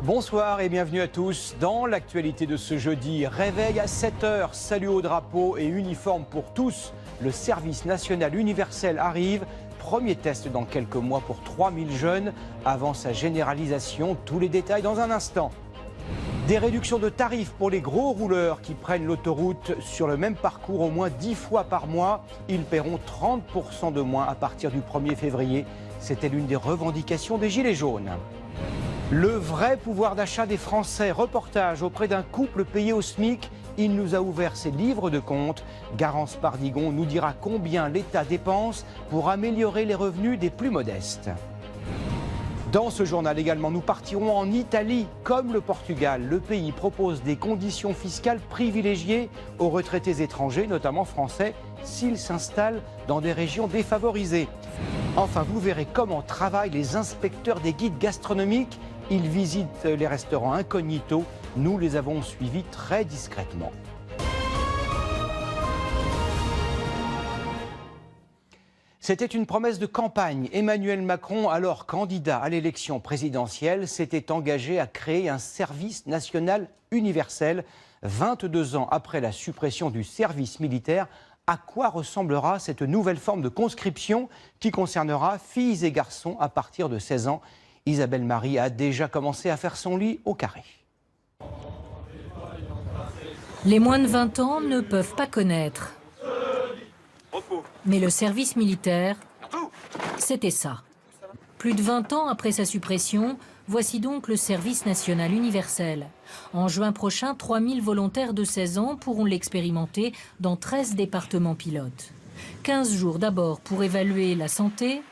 Bonsoir et bienvenue à tous. Dans l'actualité de ce jeudi, réveil à 7h, salut au drapeau et uniforme pour tous. Le service national universel arrive. Premier test dans quelques mois pour 3000 jeunes. Avant sa généralisation, tous les détails dans un instant. Des réductions de tarifs pour les gros rouleurs qui prennent l'autoroute sur le même parcours au moins 10 fois par mois. Ils paieront 30% de moins à partir du 1er février. C'était l'une des revendications des Gilets jaunes. Le vrai pouvoir d'achat des Français, reportage auprès d'un couple payé au SMIC. Il nous a ouvert ses livres de compte. Garance Pardigon nous dira combien l'État dépense pour améliorer les revenus des plus modestes. Dans ce journal également, nous partirons en Italie. Comme le Portugal, le pays propose des conditions fiscales privilégiées aux retraités étrangers, notamment français, s'ils s'installent dans des régions défavorisées. Enfin, vous verrez comment travaillent les inspecteurs des guides gastronomiques. Ils visitent les restaurants incognito. Nous les avons suivis très discrètement. C'était une promesse de campagne. Emmanuel Macron, alors candidat à l'élection présidentielle, s'était engagé à créer un service national universel. 22 ans après la suppression du service militaire, à quoi ressemblera cette nouvelle forme de conscription qui concernera filles et garçons à partir de 16 ans? Isabelle Marie a déjà commencé à faire son lit au carré. Les moins de 20 ans ne peuvent pas connaître. Mais le service militaire, c'était ça. Plus de 20 ans après sa suppression, voici donc le service national universel. En juin prochain, 3000 volontaires de 16 ans pourront l'expérimenter dans 13 départements pilotes. 15 jours d'abord pour évaluer la santé,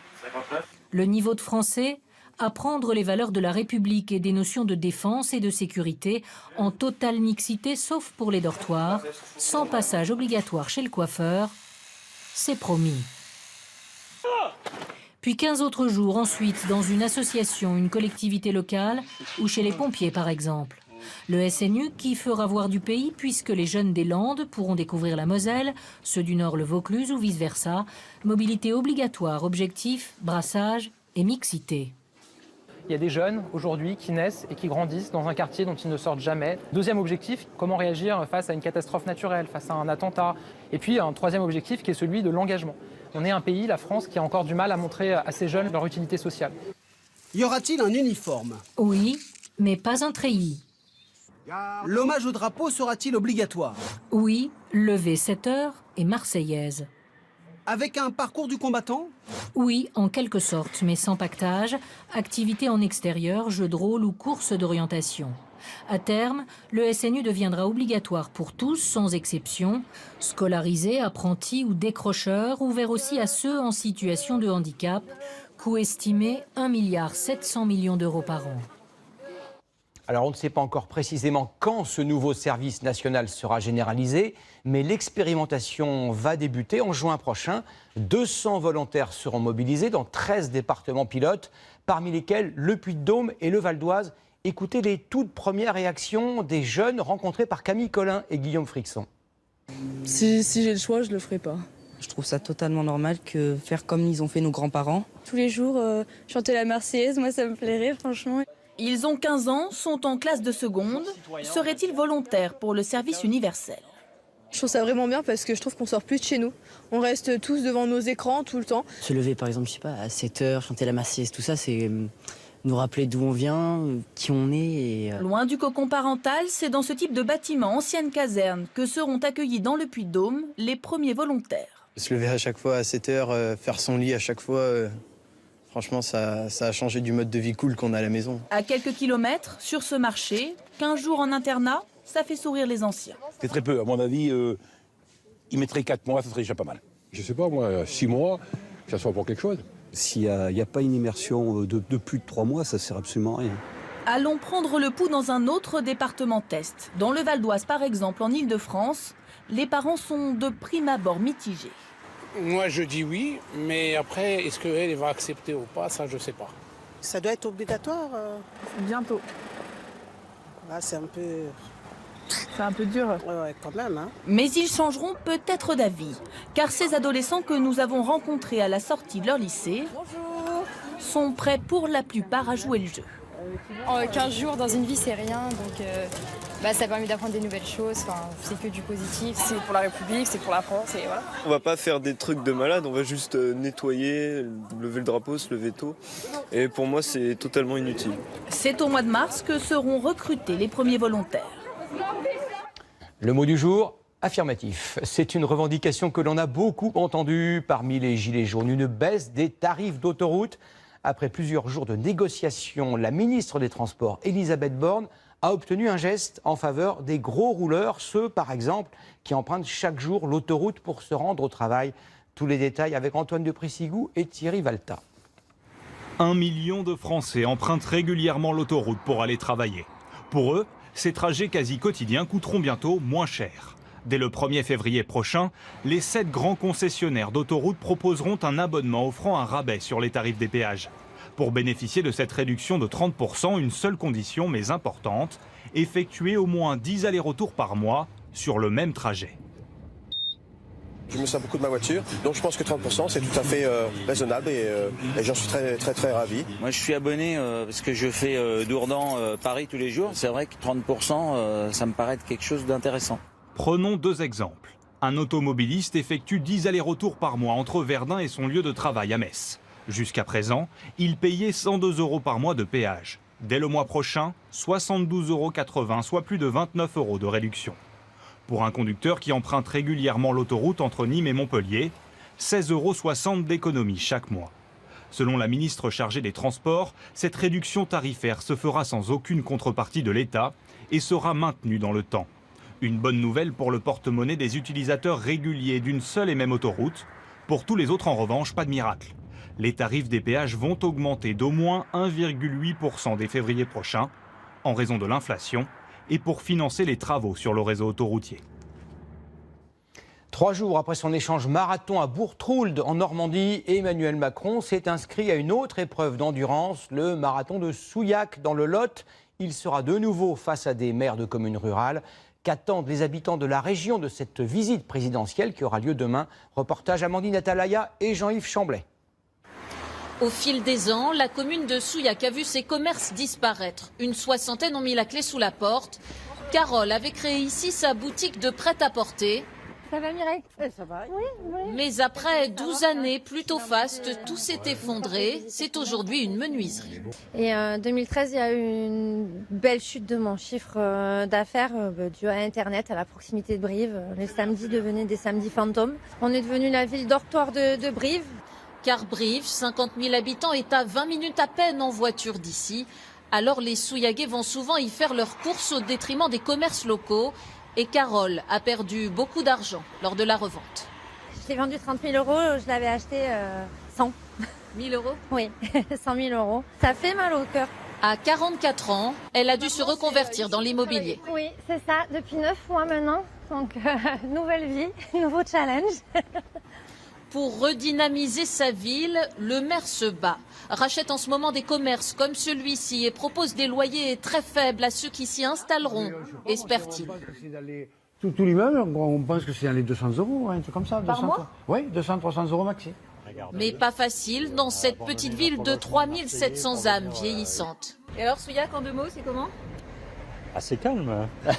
le niveau de français, apprendre les valeurs de la République et des notions de défense et de sécurité en totale mixité, sauf pour les dortoirs, sans passage obligatoire chez le coiffeur, c'est promis. Puis 15 autres jours ensuite dans une association, une collectivité locale ou chez les pompiers par exemple. Le SNU qui fera voir du pays puisque les jeunes des Landes pourront découvrir la Moselle, ceux du Nord le Vaucluse ou vice-versa. Mobilité obligatoire, objectif, brassage et mixité. Il y a des jeunes aujourd'hui qui naissent et qui grandissent dans un quartier dont ils ne sortent jamais. Deuxième objectif, comment réagir face à une catastrophe naturelle, face à un attentat. Et puis un troisième objectif qui est celui de l'engagement. On est un pays, la France, qui a encore du mal à montrer à ces jeunes leur utilité sociale. Y aura-t-il un uniforme? Oui, mais pas un treillis. L'hommage au drapeau sera-t-il obligatoire? Oui, lever 7 heures et marseillaise. Avec un parcours du combattant? Oui, en quelque sorte, mais sans pactage, activités en extérieur, jeux de rôle ou courses d'orientation. À terme, le SNU deviendra obligatoire pour tous, sans exception, scolarisés, apprentis ou décrocheurs, ouvert aussi à ceux en situation de handicap, coût estimé 1,7 milliard d'euros par an. Alors on ne sait pas encore précisément quand ce nouveau service national sera généralisé, mais l'expérimentation va débuter en juin prochain. 200 volontaires seront mobilisés dans 13 départements pilotes, parmi lesquels le Puy-de-Dôme et le Val d'Oise. Écoutez les toutes premières réactions des jeunes rencontrés par Camille Collin et Guillaume Frixon. Si j'ai le choix, je le ferai pas. Je trouve ça totalement normal que faire comme ils ont fait nos grands-parents. Tous les jours, chanter la Marseillaise, moi ça me plairait franchement. Ils ont 15 ans, sont en classe de seconde. Seraient-ils volontaires pour le service universel? Je trouve ça vraiment bien parce que je trouve qu'on sort plus de chez nous. On reste tous devant nos écrans tout le temps. Se lever par exemple, je sais pas, à 7 heures, chanter la Marseillaise, tout ça, c'est nous rappeler d'où on vient, qui on est. Et Loin du cocon parental, c'est dans ce type de bâtiment, ancienne caserne, que seront accueillis dans le Puy-de-Dôme les premiers volontaires. Se lever à chaque fois à 7 heures, faire son lit à chaque fois, franchement, ça a changé du mode de vie cool qu'on a à la maison. À quelques kilomètres, sur ce marché, 15 jours en internat, ça fait sourire les anciens. C'est très peu, à mon avis, ils mettraient 4 mois, ça serait déjà pas mal. Je sais pas, moi, 6 mois, que ça soit pour quelque chose. S'il n'y a pas une immersion de plus de 3 mois, ça sert absolument à rien. Allons prendre le pouls dans un autre département test. Dans le Val d'Oise, par exemple, en Ile-de-France, les parents sont de prime abord mitigés. Moi, je dis oui, mais après, est-ce qu'elle va accepter ou pas, ça, je sais pas. Ça doit être obligatoire Bientôt. Ah, c'est un peu... C'est un peu dur. Ouais, quand même. Hein. Mais ils changeront peut-être d'avis, car ces adolescents que nous avons rencontrés à la sortie de leur lycée sont prêts pour la plupart à jouer le jeu. 15 jours dans une vie, c'est rien. Donc ça permet d'apprendre des nouvelles choses. Enfin, c'est que du positif. C'est pour la République, c'est pour la France. Et voilà. On va pas faire des trucs de malade, on va juste nettoyer, lever le drapeau, se lever tôt. Et pour moi, c'est totalement inutile. C'est au mois de mars que seront recrutés les premiers volontaires. Le mot du jour, affirmatif. C'est une revendication que l'on a beaucoup entendue parmi les Gilets jaunes. Une baisse des tarifs d'autoroute. Après plusieurs jours de négociations, la ministre des Transports, Elisabeth Borne, a obtenu un geste en faveur des gros rouleurs, ceux par exemple qui empruntent chaque jour l'autoroute pour se rendre au travail. Tous les détails avec Antoine de Prissigou et Thierry Valta. 1 million de Français empruntent régulièrement l'autoroute pour aller travailler. Pour eux, ces trajets quasi quotidiens coûteront bientôt moins cher. Dès le 1er février prochain, les 7 grands concessionnaires d'autoroutes proposeront un abonnement offrant un rabais sur les tarifs des péages. Pour bénéficier de cette réduction de 30%, une seule condition, mais importante, effectuer au moins 10 allers-retours par mois sur le même trajet. Je me sers beaucoup de ma voiture, donc je pense que 30% c'est tout à fait raisonnable et j'en suis très ravi. Moi je suis abonné parce que je fais Dourdan-Paris tous les jours. C'est vrai que 30% ça me paraît être quelque chose d'intéressant. Prenons 2 exemples. Un automobiliste effectue 10 allers-retours par mois entre Verdun et son lieu de travail à Metz. Jusqu'à présent, il payait 102 € par mois de péage. Dès le mois prochain, 72,80 €, soit plus de 29 € de réduction. Pour un conducteur qui emprunte régulièrement l'autoroute entre Nîmes et Montpellier, 16,60 € d'économie chaque mois. Selon la ministre chargée des Transports, cette réduction tarifaire se fera sans aucune contrepartie de l'État et sera maintenue dans le temps. Une bonne nouvelle pour le porte-monnaie des utilisateurs réguliers d'une seule et même autoroute. Pour tous les autres, en revanche, pas de miracle. Les tarifs des péages vont augmenter d'au moins 1,8% dès février prochain, en raison de l'inflation, et pour financer les travaux sur le réseau autoroutier. 3 jours après son échange marathon à Bourtrould en Normandie, Emmanuel Macron s'est inscrit à une autre épreuve d'endurance, le marathon de Souillac dans le Lot. Il sera de nouveau face à des maires de communes rurales. Qu'attendent les habitants de la région de cette visite présidentielle qui aura lieu demain? Reportage Amandine Atalaya et Jean-Yves Chamblet. Au fil des ans, la commune de Souillac a vu ses commerces disparaître. Une 60aine ont mis la clé sous la porte. Carole avait créé ici sa boutique de prêt-à-porter. Ça va Mireille? Ça va. Oui. Mais après 12 années plutôt fastes, tout s'est effondré. C'est aujourd'hui une menuiserie. Et en 2013, il y a eu une belle chute de mon chiffre d'affaires dû à Internet, à la proximité de Brive. Les samedis devenaient des samedis fantômes. On est devenu la ville dortoir de Brive. Car Brive, 50 000 habitants, est à 20 minutes à peine en voiture d'ici. Alors les Souillaguais vont souvent y faire leurs courses au détriment des commerces locaux. Et Carole a perdu beaucoup d'argent lors de la revente. Je l'ai vendu 30 000 €, je l'avais acheté 100. 1000 €? Oui, 100 000 €. Ça fait mal au cœur. À 44 ans, elle a dû se reconvertir dans l'immobilier. Oui, c'est ça, depuis 9 mois maintenant. Donc, nouvelle vie, nouveau challenge. Pour redynamiser sa ville, le maire se bat. Rachète en ce moment des commerces comme celui-ci et propose des loyers très faibles à ceux qui s'y installeront, espère-t-il. Tout l'immeuble, on pense que c'est dans les 200 €, un truc comme ça. Par mois ? Oui, 200-300 € maxi. Mais pas facile dans cette petite ville de 3700 âmes vieillissantes. Et alors Souillac, en 2 mots, c'est comment ? Assez calme. En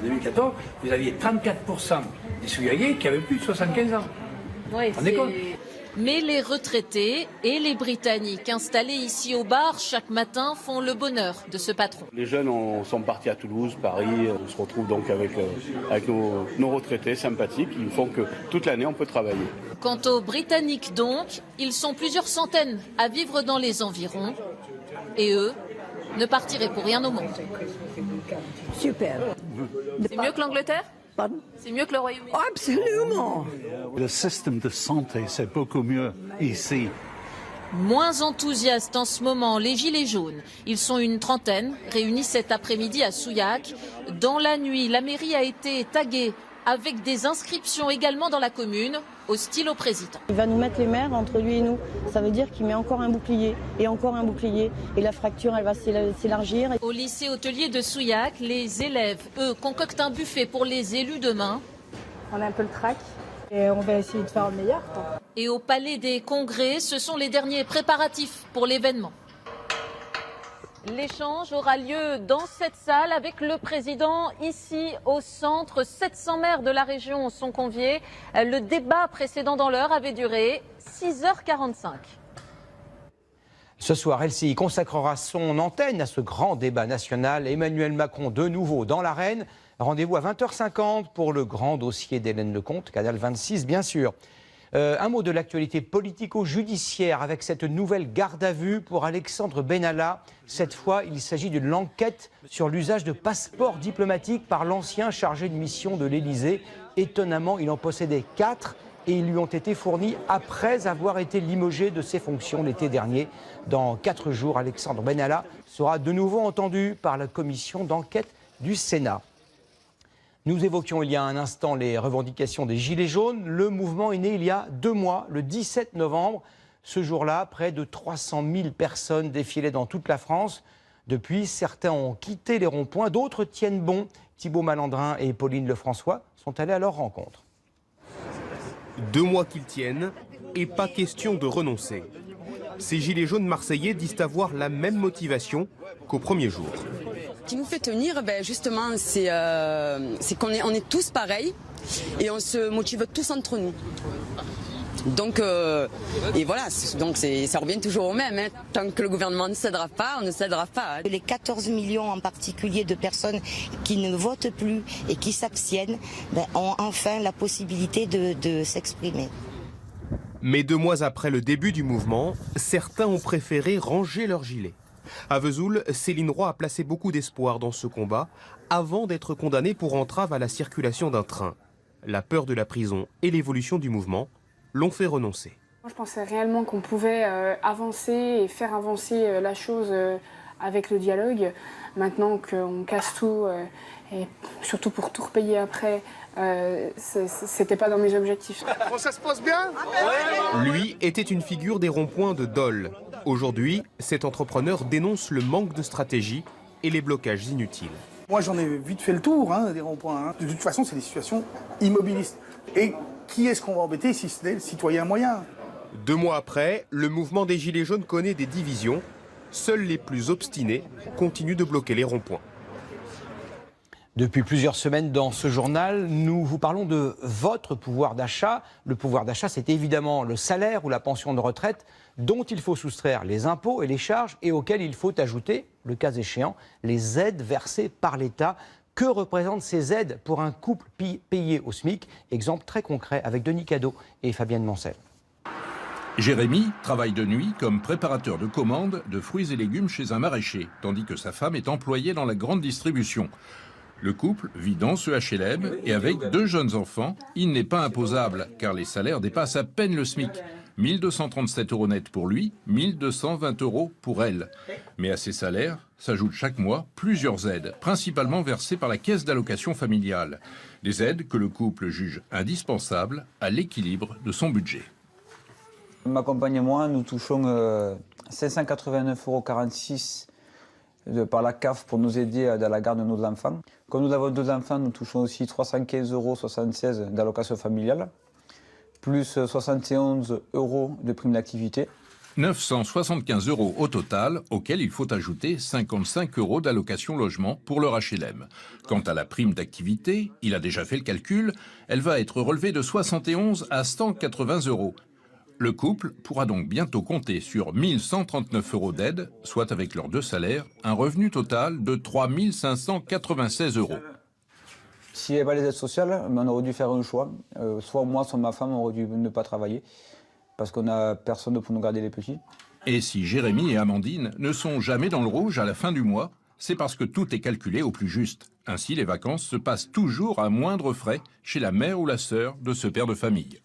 2014, vous aviez 34% des Souillaguais qui avaient plus de 75 ans. Oui, mais les retraités et les Britanniques installés ici au bar chaque matin font le bonheur de ce patron. Les jeunes sont partis à Toulouse, Paris. On se retrouve donc avec nos retraités sympathiques. Ils font que toute l'année on peut travailler. Quant aux Britanniques donc, ils sont plusieurs centaines à vivre dans les environs. Et eux ne partiraient pour rien au monde. Super. C'est mieux que l'Angleterre ? Pardon ? C'est mieux que le Royaume-Uni ? Absolument. Le système de santé, c'est beaucoup mieux ici. Moins enthousiastes en ce moment, les Gilets jaunes. Ils sont une trentaine, réunis cet après-midi à Souillac. Dans la nuit, la mairie a été taguée avec des inscriptions également dans la commune, hostiles au président. Il va nous mettre les maires entre lui et nous. Ça veut dire qu'il met encore un bouclier et encore un bouclier. Et la fracture, elle va s'élargir. Au lycée hôtelier de Souillac, les élèves, eux, concoctent un buffet pour les élus demain. On a un peu le trac et on va essayer de faire le meilleur. Et au palais des congrès, ce sont les derniers préparatifs pour l'événement. L'échange aura lieu dans cette salle avec le président ici au centre. 700 maires de la région sont conviés. Le débat précédent dans l'heure avait duré 6h45. Ce soir, LCI consacrera son antenne à ce grand débat national. Emmanuel Macron de nouveau dans l'arène. Rendez-vous à 20h50 pour le grand dossier d'Hélène Lecomte, Canal 26 bien sûr. Un mot de l'actualité politico-judiciaire avec cette nouvelle garde à vue pour Alexandre Benalla. Cette fois, il s'agit d'une enquête sur l'usage de passeports diplomatiques par l'ancien chargé de mission de l'Élysée. Étonnamment, il en possédait 4 et ils lui ont été fournis après avoir été limogé de ses fonctions l'été dernier. Dans 4 jours, Alexandre Benalla sera de nouveau entendu par la commission d'enquête du Sénat. Nous évoquions il y a un instant les revendications des Gilets jaunes. Le mouvement est né il y a 2 mois, le 17 novembre. Ce jour-là, près de 300 000 personnes défilaient dans toute la France. Depuis, certains ont quitté les ronds-points, d'autres tiennent bon. Thibaut Malandrin et Pauline Lefrançois sont allés à leur rencontre. 2 mois qu'ils tiennent et pas question de renoncer. Ces Gilets jaunes marseillais disent avoir la même motivation qu'au premier jour. Ce qui nous fait tenir, justement, c'est qu'on est tous pareils et on se motive tous entre nous. Donc, et voilà, donc ça revient toujours au même. Hein. Tant que le gouvernement ne cédera pas, on ne cédera pas. Les 14 millions en particulier de personnes qui ne votent plus et qui s'abstiennent ont enfin la possibilité de s'exprimer. Mais 2 mois après le début du mouvement, certains ont préféré ranger leurs gilets. À Vesoul, Céline Roy a placé beaucoup d'espoir dans ce combat avant d'être condamnée pour entrave à la circulation d'un train. La peur de la prison et l'évolution du mouvement l'ont fait renoncer. Je pensais réellement qu'on pouvait avancer et faire avancer la chose avec le dialogue. Maintenant qu'on casse tout, et surtout pour tout repayer après, c'était pas dans mes objectifs. Bon, ça se passe bien ? Lui était une figure des ronds-points de Dole. Aujourd'hui, cet entrepreneur dénonce le manque de stratégie et les blocages inutiles. Moi, j'en ai vite fait le tour des ronds-points. De toute façon, c'est des situations immobilistes. Et qui est-ce qu'on va embêter si ce n'est le citoyen moyen ? 2 mois après, le mouvement des Gilets jaunes connaît des divisions. Seuls les plus obstinés continuent de bloquer les ronds-points. Depuis plusieurs semaines dans ce journal, nous vous parlons de votre pouvoir d'achat. Le pouvoir d'achat, c'est évidemment le salaire ou la pension de retraite dont il faut soustraire les impôts et les charges et auxquels il faut ajouter, le cas échéant, les aides versées par l'État. Que représentent ces aides pour un couple payé au SMIC? Exemple très concret avec Denis Cadot et Fabienne Mancel. Jérémy travaille de nuit comme préparateur de commandes de fruits et légumes chez un maraîcher, tandis que sa femme est employée dans la grande distribution. Le couple vit dans ce HLM et avec 2 jeunes enfants, il n'est pas imposable car les salaires dépassent à peine le SMIC. 1 237 € net pour lui, 1 220 € pour elle. Mais à ces salaires s'ajoutent chaque mois plusieurs aides, principalement versées par la caisse d'allocation familiale. Des aides que le couple juge indispensables à l'équilibre de son budget. Ma compagne et moi, nous touchons 589,46 € par la CAF pour nous aider dans la garde de nos enfants. Comme nous avons 2 enfants, nous touchons aussi 315,76 € d'allocation familiale, plus 71 € de prime d'activité. 975 € au total, auquel il faut ajouter 55 € d'allocation logement pour leur HLM. Quant à la prime d'activité, il a déjà fait le calcul, elle va être relevée de 71 à 180 €. Le couple pourra donc bientôt compter sur 1 139 € d'aide, soit avec leurs 2 salaires, un revenu total de 3 596 €. S'il n'y avait pas les aides sociales, on aurait dû faire un choix. Soit moi, soit ma femme, on aurait dû ne pas travailler, parce qu'on n'a personne pour nous garder les petits. Et si Jérémy et Amandine ne sont jamais dans le rouge à la fin du mois, c'est parce que tout est calculé au plus juste. Ainsi, les vacances se passent toujours à moindre frais chez la mère ou la sœur de ce père de famille.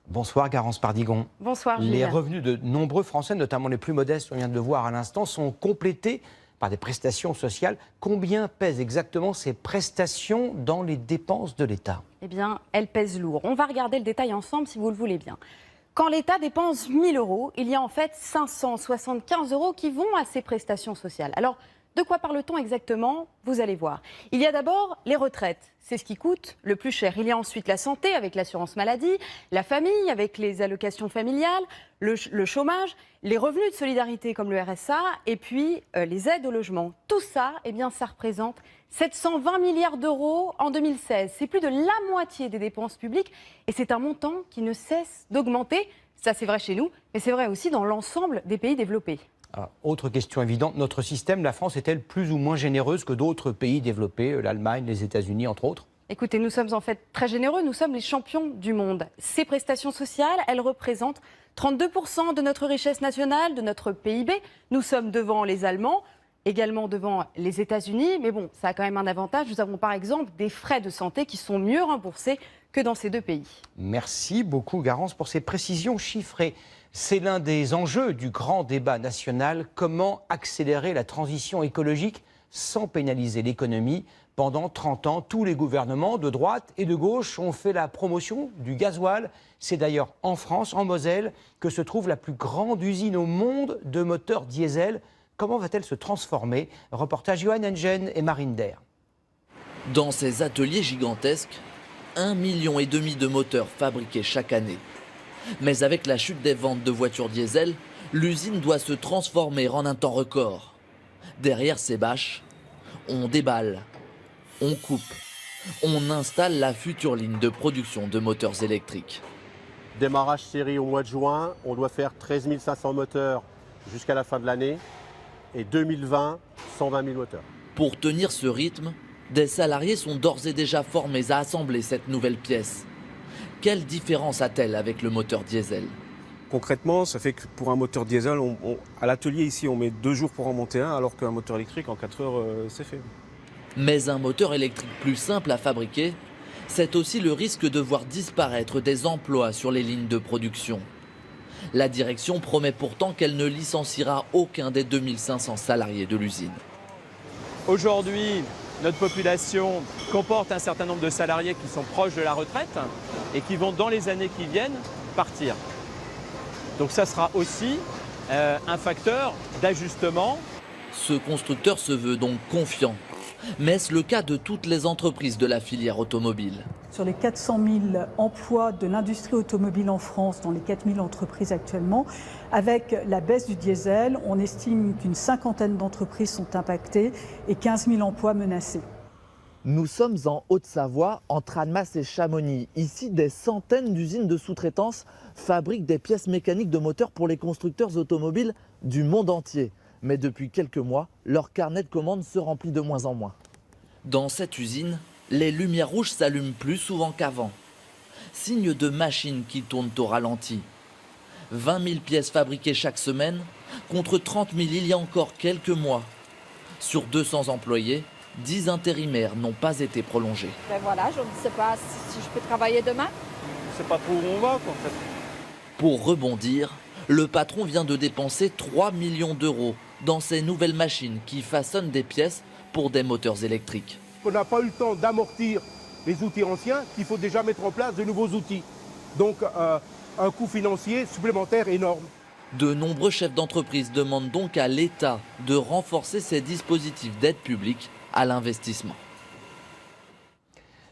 Bonsoir Garance Pardigon. Bonsoir Gilles. Les revenus de nombreux Français, notamment les plus modestes, on vient de le voir à l'instant, sont complétés par des prestations sociales. Combien pèsent exactement ces prestations dans les dépenses de l'État? Eh bien, elles pèsent lourd. On va regarder le détail ensemble si vous le voulez bien. Quand l'État dépense 1 000 €, il y a en fait 575 € qui vont à ces prestations sociales. Alors, De quoi parle-t-on exactement? Vous allez voir. Il y a d'abord les retraites. C'est ce qui coûte le plus cher. Il y a ensuite la santé avec l'assurance maladie, la famille avec les allocations familiales, le chômage, les revenus de solidarité comme le RSA et puis les aides au logement. Tout ça, eh bien, ça représente 720 milliards d'euros en 2016. C'est plus de la moitié des dépenses publiques et c'est un montant qui ne cesse d'augmenter. Ça, c'est vrai chez nous, mais c'est vrai aussi dans l'ensemble des pays développés. Alors, autre question évidente, notre système, la France, est-elle plus ou moins généreuse que d'autres pays développés, l'Allemagne, les États-Unis, entre autres? Écoutez, nous sommes en fait très généreux, nous sommes les champions du monde. Ces prestations sociales, elles représentent 32% de notre richesse nationale, de notre PIB. Nous sommes devant les Allemands, également devant les États-Unis, mais bon, ça a quand même un avantage. Nous avons par exemple des frais de santé qui sont mieux remboursés que dans ces deux pays. Merci beaucoup, Garance, pour ces précisions chiffrées. C'est l'un des enjeux du grand débat national. Comment accélérer la transition écologique sans pénaliser l'économie? Pendant 30 ans, tous les gouvernements de droite et de gauche ont fait la promotion du gasoil. C'est d'ailleurs en France, en Moselle, que se trouve la plus grande usine au monde de moteurs diesel. Comment va-t-elle se transformer? Reportage Johan Engen et Marine Der. Dans ces ateliers gigantesques, 1,5 million de moteurs fabriqués chaque année. Mais avec la chute des ventes de voitures diesel, l'usine doit se transformer en un temps record. Derrière ces bâches, on déballe, on coupe, on installe la future ligne de production de moteurs électriques. Démarrage série au mois de juin, on doit faire 13 500 moteurs jusqu'à la fin de l'année et 2020, 120 000 moteurs. Pour tenir ce rythme, des salariés sont d'ores et déjà formés à assembler cette nouvelle pièce. Quelle différence a-t-elle avec le moteur diesel? Concrètement, ça fait que pour un moteur diesel, à l'atelier ici, on met 2 jours pour en monter un, alors qu'un moteur électrique, en 4 heures, c'est fait. Mais un moteur électrique plus simple à fabriquer, c'est aussi le risque de voir disparaître des emplois sur les lignes de production. La direction promet pourtant qu'elle ne licenciera aucun des 2500 salariés de l'usine. Aujourd'hui, notre population comporte un certain nombre de salariés qui sont proches de la retraite et qui vont, dans les années qui viennent, partir. Donc ça sera aussi un facteur d'ajustement. Ce constructeur se veut donc confiant. Mais est-ce le cas de toutes les entreprises de la filière automobile? Sur les 400 000 emplois de l'industrie automobile en France, dans les 4 000 entreprises actuellement, avec la baisse du diesel, on estime qu'une 50aine d'entreprises sont impactées et 15 000 emplois menacés. Nous sommes en Haute-Savoie, entre Annemasse et Chamonix. Ici, des centaines d'usines de sous-traitance fabriquent des pièces mécaniques de moteurs pour les constructeurs automobiles du monde entier. Mais depuis quelques mois, leur carnet de commandes se remplit de moins en moins. Dans cette usine, les lumières rouges s'allument plus souvent qu'avant. Signe de machines qui tournent au ralenti. 20 000 pièces fabriquées chaque semaine, contre 30 000 il y a encore quelques mois. Sur 200 employés, 10 intérimaires n'ont pas été prolongés. Ben voilà, je ne sais pas si je peux travailler demain. Je ne sais pas trop où on va, quoi, en fait. Pour rebondir, le patron vient de dépenser 3 millions d'euros dans ces nouvelles machines qui façonnent des pièces pour des moteurs électriques. On n'a pas eu le temps d'amortir les outils anciens, qu'il faut déjà mettre en place de nouveaux outils. Donc un coût financier supplémentaire énorme. De nombreux chefs d'entreprise demandent donc à l'État de renforcer ses dispositifs d'aide publique à l'investissement.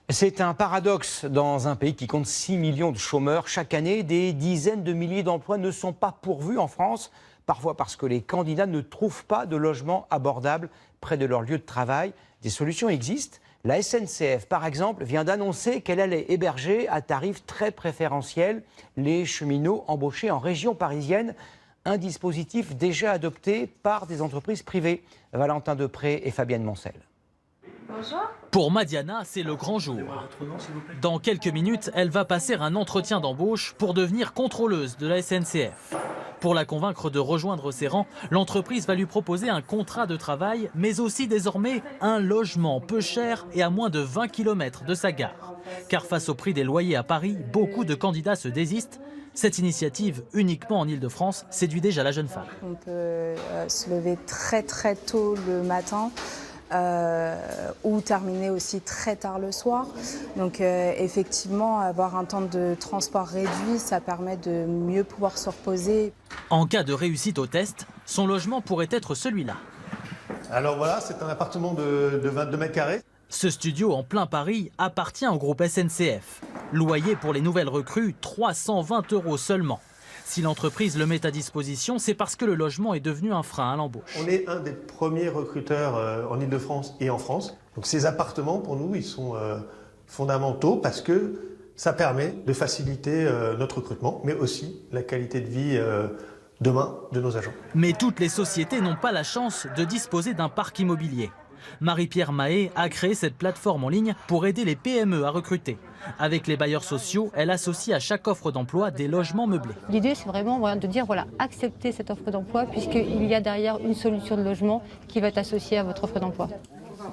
C'est un paradoxe dans un pays qui compte 6 millions de chômeurs. Chaque année, des dizaines de milliers d'emplois ne sont pas pourvus en France, parfois parce que les candidats ne trouvent pas de logement abordable près de leur lieu de travail. Des solutions existent. La SNCF, par exemple, vient d'annoncer qu'elle allait héberger à tarif très préférentiel les cheminots embauchés en région parisienne. Un dispositif déjà adopté par des entreprises privées. Valentin Depré et Fabienne Moncel. Bonjour. Pour Madiana, c'est le grand jour. Dans quelques minutes, elle va passer un entretien d'embauche pour devenir contrôleuse de la SNCF. Pour la convaincre de rejoindre ses rangs, l'entreprise va lui proposer un contrat de travail, mais aussi désormais un logement peu cher et à moins de 20 km de sa gare. Car face au prix des loyers à Paris, beaucoup de candidats se désistent. Cette initiative, uniquement en Ile-de-France, séduit déjà la jeune femme. On peut se lever très très tôt le matin. Ou terminer aussi très tard le soir. Donc effectivement, avoir un temps de transport réduit, ça permet de mieux pouvoir se reposer. En cas de réussite au test, son logement pourrait être celui-là. Alors voilà, c'est un appartement de 22 mètres carrés. Ce studio en plein Paris appartient au groupe SNCF. Loyer pour les nouvelles recrues, 320 € seulement. Si l'entreprise le met à disposition, c'est parce que le logement est devenu un frein à l'embauche. On est un des premiers recruteurs en Ile-de-France et en France. Donc ces appartements, pour nous, ils sont fondamentaux parce que ça permet de faciliter notre recrutement, mais aussi la qualité de vie demain de nos agents. Mais toutes les sociétés n'ont pas la chance de disposer d'un parc immobilier. Marie-Pierre Mahé a créé cette plateforme en ligne pour aider les PME à recruter. Avec les bailleurs sociaux, elle associe à chaque offre d'emploi des logements meublés. L'idée, c'est vraiment de dire, voilà, acceptez cette offre d'emploi puisqu'il y a derrière une solution de logement qui va être associée à votre offre d'emploi.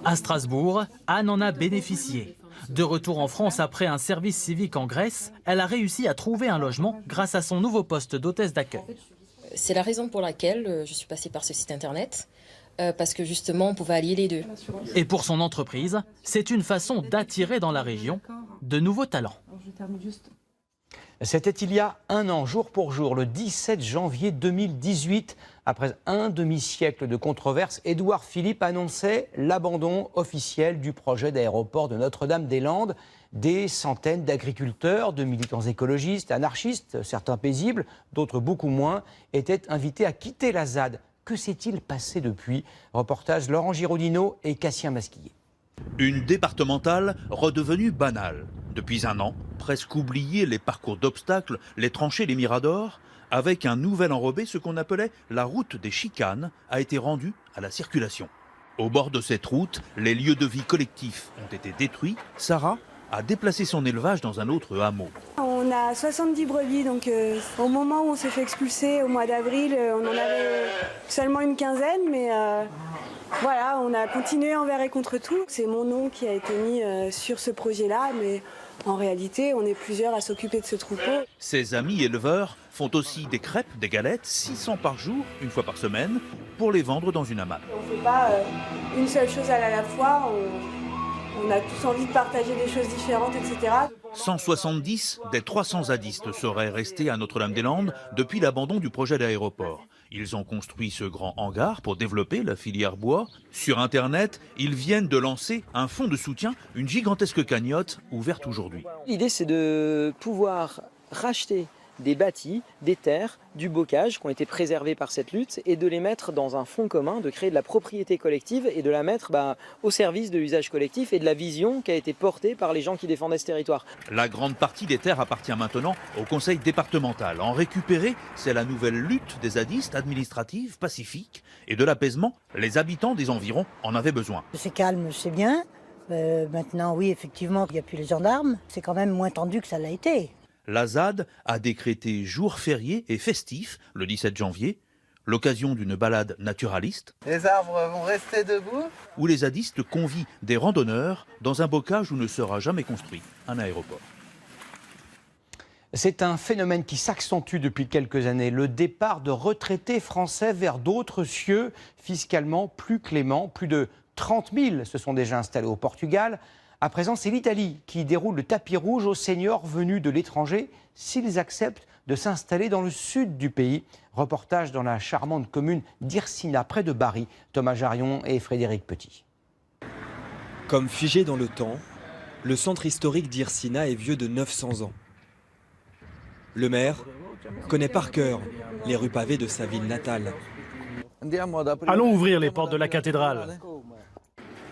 À Strasbourg, Anne en a bénéficié. De retour en France après un service civique en Grèce, elle a réussi à trouver un logement grâce à son nouveau poste d'hôtesse d'accueil. C'est la raison pour laquelle je suis passée par ce site internet. Parce que justement, on pouvait allier les deux. Et pour son entreprise, c'est une façon d'attirer dans la région de nouveaux talents. C'était il y a un an, jour pour jour, le 17 janvier 2018. Après un demi-siècle de controverses, Édouard Philippe annonçait l'abandon officiel du projet d'aéroport de Notre-Dame-des-Landes. Des centaines d'agriculteurs, de militants écologistes, anarchistes, certains paisibles, d'autres beaucoup moins, étaient invités à quitter la ZAD. Que s'est-il passé depuis? Reportage Laurent Giraudineau et Cassien Masquillet. Une départementale redevenue banale. Depuis un an, presque oublié les parcours d'obstacles, les tranchées, les miradors, avec un nouvel enrobé, ce qu'on appelait la route des chicanes a été rendue à la circulation. Au bord de cette route, les lieux de vie collectifs ont été détruits. Sarah a déplacé son élevage dans un autre hameau. On a 70 brebis, donc au moment où on s'est fait expulser, au mois d'avril, on en avait seulement une quinzaine, mais voilà, on a continué envers et contre tout. C'est mon nom qui a été mis sur ce projet-là, mais en réalité, on est plusieurs à s'occuper de ce troupeau. Ses amis éleveurs font aussi des crêpes, des galettes, 600 par jour, une fois par semaine, pour les vendre dans une hamade. On ne fait pas une seule chose à la fois, on a tous envie de partager des choses différentes, etc. 170 des 300 zadistes seraient restés à Notre-Dame-des-Landes depuis l'abandon du projet d'aéroport. Ils ont construit ce grand hangar pour développer la filière bois. Sur Internet, ils viennent de lancer un fonds de soutien, une gigantesque cagnotte ouverte aujourd'hui. L'idée, c'est de pouvoir racheter des bâtis, des terres, du bocage qui ont été préservés par cette lutte et de les mettre dans un fonds commun, de créer de la propriété collective et de la mettre au service de l'usage collectif et de la vision qui a été portée par les gens qui défendaient ce territoire. La grande partie des terres appartient maintenant au conseil départemental. En récupérer, c'est la nouvelle lutte des zadistes, administrative, pacifique et de l'apaisement. Les habitants des environs en avaient besoin. C'est calme, c'est bien. Maintenant, oui, effectivement, il n'y a plus les gendarmes. C'est quand même moins tendu que ça l'a été. La ZAD a décrété jour férié et festif le 17 janvier, l'occasion d'une balade naturaliste. Les arbres vont rester debout. Où les zadistes convient des randonneurs dans un bocage où ne sera jamais construit un aéroport. C'est un phénomène qui s'accentue depuis quelques années, le départ de retraités français vers d'autres cieux fiscalement plus cléments. Plus de 30 000 se sont déjà installés au Portugal. À présent, c'est l'Italie qui déroule le tapis rouge aux seniors venus de l'étranger s'ils acceptent de s'installer dans le sud du pays. Reportage dans la charmante commune d'Irsina, près de Bari. Thomas Jarion et Frédéric Petit. Comme figé dans le temps, le centre historique d'Irsina est vieux de 900 ans. Le maire connaît par cœur les rues pavées de sa ville natale. Allons ouvrir les portes de la cathédrale.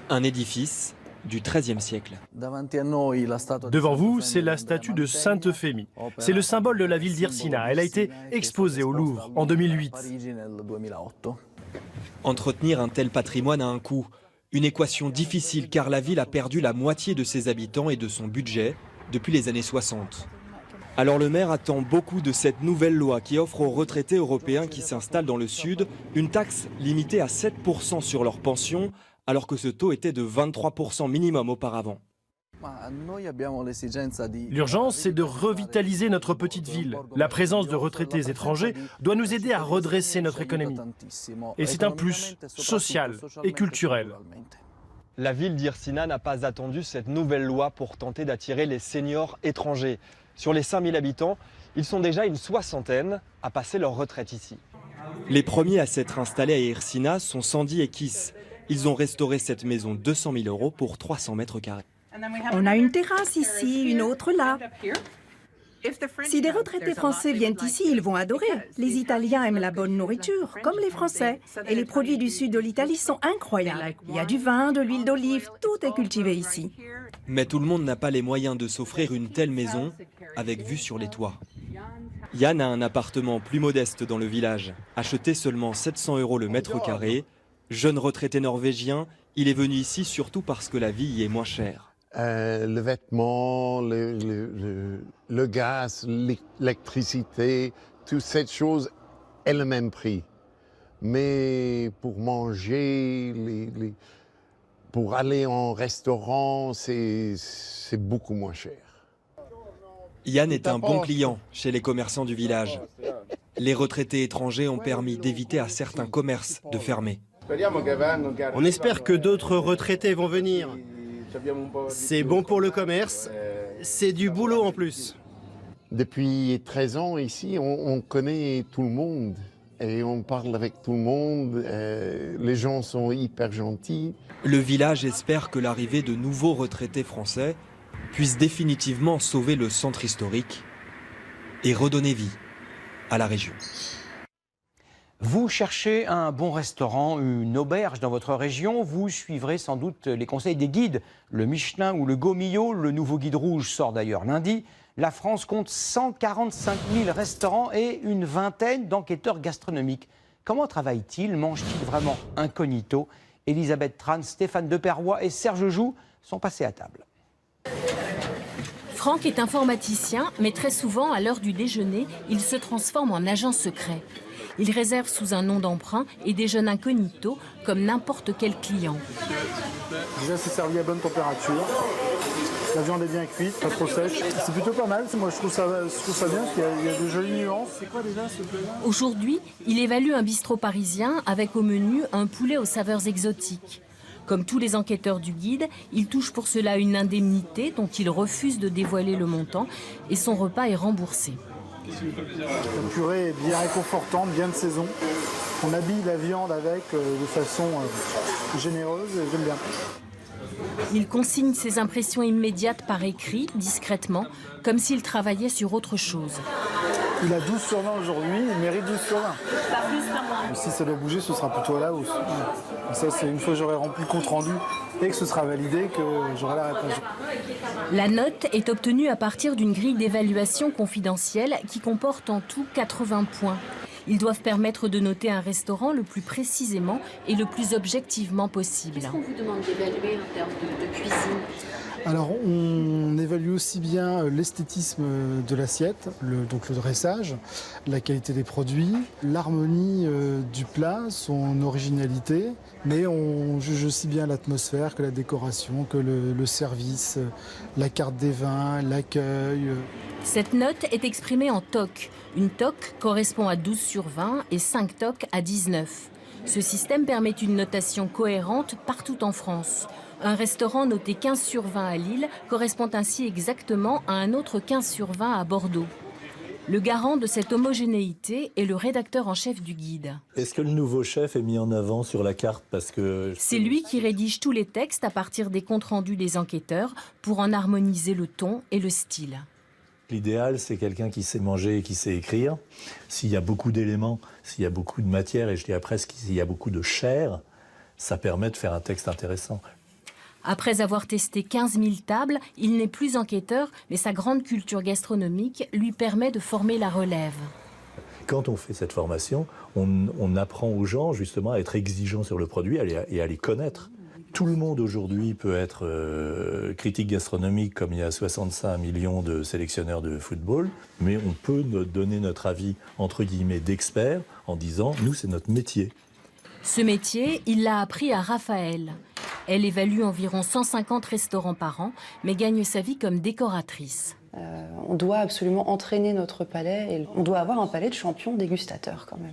Un édifice du XIIIe siècle. Devant vous, c'est la statue de Sainte Euphémie. C'est le symbole de la ville d'Irsina. Elle a été exposée au Louvre en 2008. Entretenir un tel patrimoine a un coût. Une équation difficile car la ville a perdu la moitié de ses habitants et de son budget depuis les années 60. Alors le maire attend beaucoup de cette nouvelle loi qui offre aux retraités européens qui s'installent dans le sud une taxe limitée à 7% sur leur pension, alors que ce taux était de 23% minimum auparavant. L'urgence, c'est de revitaliser notre petite ville. La présence de retraités étrangers doit nous aider à redresser notre économie. Et c'est un plus social et culturel. La ville d'Irsina n'a pas attendu cette nouvelle loi pour tenter d'attirer les seniors étrangers. Sur les 5000 habitants, ils sont déjà une soixantaine à passer leur retraite ici. Les premiers à s'être installés à Irsina sont Sandy et Kiss. Ils ont restauré cette maison 200 000 € pour 300 mètres carrés. On a une terrasse ici, une autre là. Si des retraités français viennent ici, ils vont adorer. Les Italiens aiment la bonne nourriture, comme les Français. Et les produits du sud de l'Italie sont incroyables. Il y a du vin, de l'huile d'olive, tout est cultivé ici. Mais tout le monde n'a pas les moyens de s'offrir une telle maison avec vue sur les toits. Yann a un appartement plus modeste dans le village, acheté seulement 700 € le mètre carré. Jeune retraité norvégien, il est venu ici surtout parce que la vie y est moins chère. Le vêtement, le gaz, l'électricité, toutes ces choses est le même prix. Mais pour manger, pour aller en restaurant, c'est beaucoup moins cher. Yann est un bon client chez les commerçants du village. Les retraités étrangers ont permis d'éviter à certains commerces de fermer. On espère que d'autres retraités vont venir. C'est bon pour le commerce, c'est du boulot en plus. Depuis 13 ans ici, on connaît tout le monde et on parle avec tout le monde. Les gens sont hyper gentils. Le village espère que l'arrivée de nouveaux retraités français puisse définitivement sauver le centre historique et redonner vie à la région. Vous cherchez un bon restaurant, une auberge dans votre région, vous suivrez sans doute les conseils des guides, le Michelin ou le Go-Mio. Le nouveau guide rouge sort d'ailleurs lundi. La France compte 145 000 restaurants et une vingtaine d'enquêteurs gastronomiques. Comment travaillent-ils? Mangent-ils vraiment incognito? Elisabeth Tran, Stéphane Deperroy et Serge Joux sont passés à table. Franck est informaticien, mais très souvent, à l'heure du déjeuner, il se transforme en agent secret. Il réserve sous un nom d'emprunt et déjeune incognito, comme n'importe quel client. Déjà, c'est servi à bonne température. La viande est bien cuite, pas trop sèche. C'est plutôt pas mal. Moi, je trouve ça bien, parce qu'il y a de jolies nuances. C'est quoi déjà ce plat-là? Aujourd'hui, il évalue un bistrot parisien avec au menu un poulet aux saveurs exotiques. Comme tous les enquêteurs du guide, il touche pour cela une indemnité dont il refuse de dévoiler le montant et son repas est remboursé. La purée est bien réconfortante, bien de saison. On habille la viande avec de façon généreuse et j'aime bien. Il consigne ses impressions immédiates par écrit, discrètement, comme s'il travaillait sur autre chose. Il a 12 sur 20 aujourd'hui, il mérite 12 sur 20. Pas plus, pas moins. Si ça doit bouger, ce sera plutôt à la hausse. Ça, c'est une fois que j'aurai rempli le compte-rendu et que ce sera validé que j'aurai la réponse. La note est obtenue à partir d'une grille d'évaluation confidentielle qui comporte en tout 80 points. Ils doivent permettre de noter un restaurant le plus précisément et le plus objectivement possible. Qu'est-ce qu'on vous demande d'évaluer en termes de cuisine ? Alors, on évalue aussi bien l'esthétisme de l'assiette, donc le dressage, la qualité des produits, l'harmonie du plat, son originalité, mais on juge aussi bien l'atmosphère que la décoration, que le service, la carte des vins, l'accueil. Cette note est exprimée en TOC. Une TOC correspond à 12 sur 20 et 5 TOC à 19. Ce système permet une notation cohérente partout en France. Un restaurant noté 15 sur 20 à Lille correspond ainsi exactement à un autre 15 sur 20 à Bordeaux. Le garant de cette homogénéité est le rédacteur en chef du guide. Est-ce que le nouveau chef est mis en avant sur la carte parce que... C'est lui qui rédige tous les textes à partir des comptes rendus des enquêteurs pour en harmoniser le ton et le style. L'idéal, c'est quelqu'un qui sait manger et qui sait écrire. S'il y a beaucoup d'éléments, s'il y a beaucoup de matière, et je dirais presque s'il y a beaucoup de chair, ça permet de faire un texte intéressant. Après avoir testé 15 000 tables, il n'est plus enquêteur, mais sa grande culture gastronomique lui permet de former la relève. Quand on fait cette formation, on apprend aux gens justement à être exigeants sur le produit et à les connaître. Tout le monde aujourd'hui peut être critique gastronomique comme il y a 65 millions de sélectionneurs de football, mais on peut donner notre avis entre guillemets d'expert en disant « nous c'est notre métier ». Ce métier, il l'a appris à Raphaël. Elle évalue environ 150 restaurants par an, mais gagne sa vie comme décoratrice. On doit absolument entraîner notre palais et on doit avoir un palais de champion dégustateur quand même.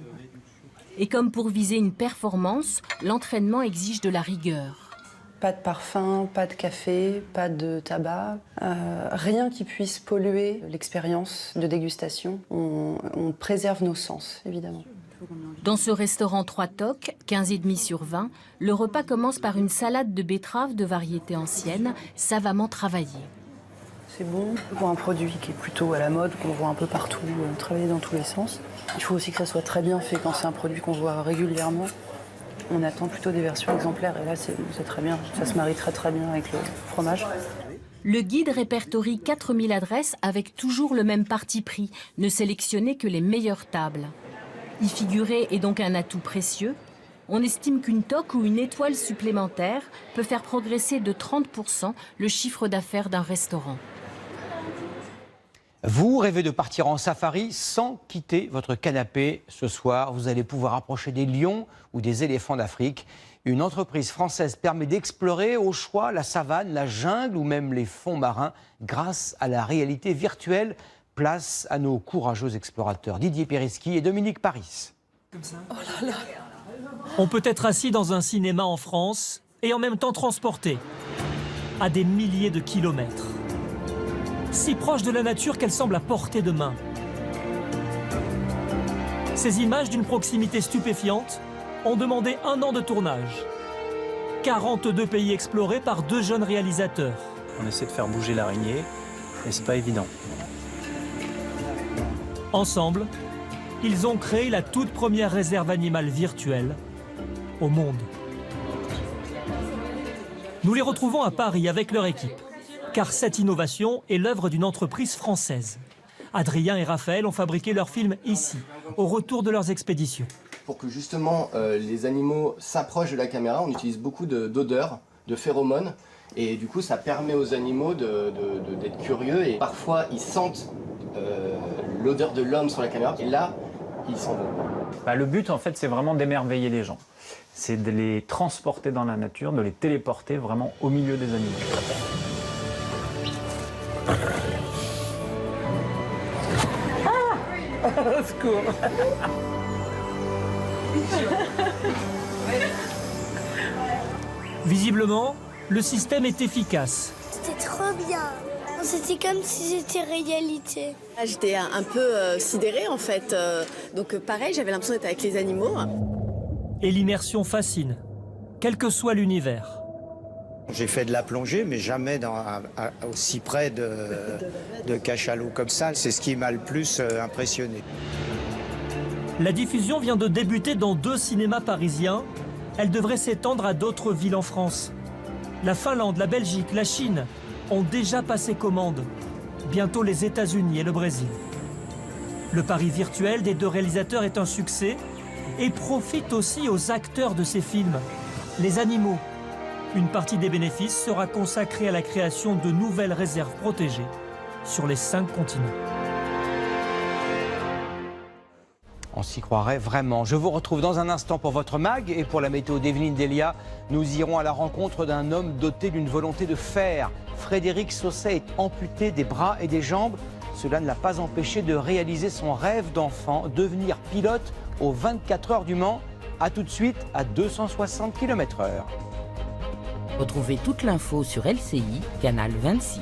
Et comme pour viser une performance, l'entraînement exige de la rigueur. Pas de parfum, pas de café, pas de tabac, rien qui puisse polluer l'expérience de dégustation. On préserve nos sens, évidemment. Dans ce restaurant 3 tocs, 15,5 sur 20, le repas commence par une salade de betterave de variété ancienne, savamment travaillée. C'est bon pour un produit qui est plutôt à la mode, qu'on voit un peu partout, travailler dans tous les sens. Il faut aussi que ça soit très bien fait quand c'est un produit qu'on voit régulièrement. On attend plutôt des versions exemplaires et là c'est très bien, ça se marie très bien avec le fromage. Le guide répertorie 4000 adresses avec toujours le même parti pris, ne sélectionner que les meilleures tables. Y figurer est donc un atout précieux. On estime qu'une toque ou une étoile supplémentaire peut faire progresser de 30% le chiffre d'affaires d'un restaurant. Vous rêvez de partir en safari sans quitter votre canapé. Ce soir, vous allez pouvoir approcher des lions ou des éléphants d'Afrique. Une entreprise française permet d'explorer au choix la savane, la jungle ou même les fonds marins grâce à la réalité virtuelle. Place à nos courageux explorateurs Didier Périsky et Dominique Paris. Oh là là. On peut être assis dans un cinéma en France et en même temps transporté à des milliers de kilomètres. Si proche de la nature qu'elle semble à portée de main. Ces images d'une proximité stupéfiante ont demandé 1 an de tournage. 42 pays explorés par 2 jeunes réalisateurs. On essaie de faire bouger l'araignée et c'est pas évident. Ensemble, ils ont créé la toute première réserve animale virtuelle au monde. Nous les retrouvons à Paris avec leur équipe, car cette innovation est l'œuvre d'une entreprise française. Adrien et Raphaël ont fabriqué leur film ici, au retour de leurs expéditions. Pour que justement les animaux s'approchent de la caméra, on utilise beaucoup d'odeurs, de phéromones, et du coup ça permet aux animaux d'être curieux, et parfois ils sentent l'odeur de l'homme sur la caméra, et là, ils s'en vont. Le but, en fait, c'est vraiment d'émerveiller les gens. C'est de les transporter dans la nature, de les téléporter vraiment au milieu des animaux. Au secours. Visiblement, le système est efficace. C'était trop bien. C'était comme si c'était réalité. J'étais un peu sidérée en fait. Donc pareil, j'avais l'impression d'être avec les animaux. Et l'immersion fascine, quel que soit l'univers. J'ai fait de la plongée, mais jamais aussi près de cachalots comme ça. C'est ce qui m'a le plus impressionné. La diffusion vient de débuter dans 2 cinémas parisiens. Elle devrait s'étendre à d'autres villes en France. La Finlande, la Belgique, la Chine ont déjà passé commande. Bientôt les États-Unis et le Brésil. Le pari virtuel des 2 réalisateurs est un succès et profite aussi aux acteurs de ces films, les animaux. Une partie des bénéfices sera consacrée à la création de nouvelles réserves protégées sur les 5 continents. On s'y croirait vraiment. Je vous retrouve dans un instant pour votre mag et pour la météo d'Evelyne Delia. Nous irons à la rencontre d'un homme doté d'une volonté de fer. Frédéric Sausset est amputé des bras et des jambes. Cela ne l'a pas empêché de réaliser son rêve d'enfant, devenir pilote aux 24 heures du Mans. A tout de suite à 260 km/h. Retrouvez toute l'info sur LCI, canal 26.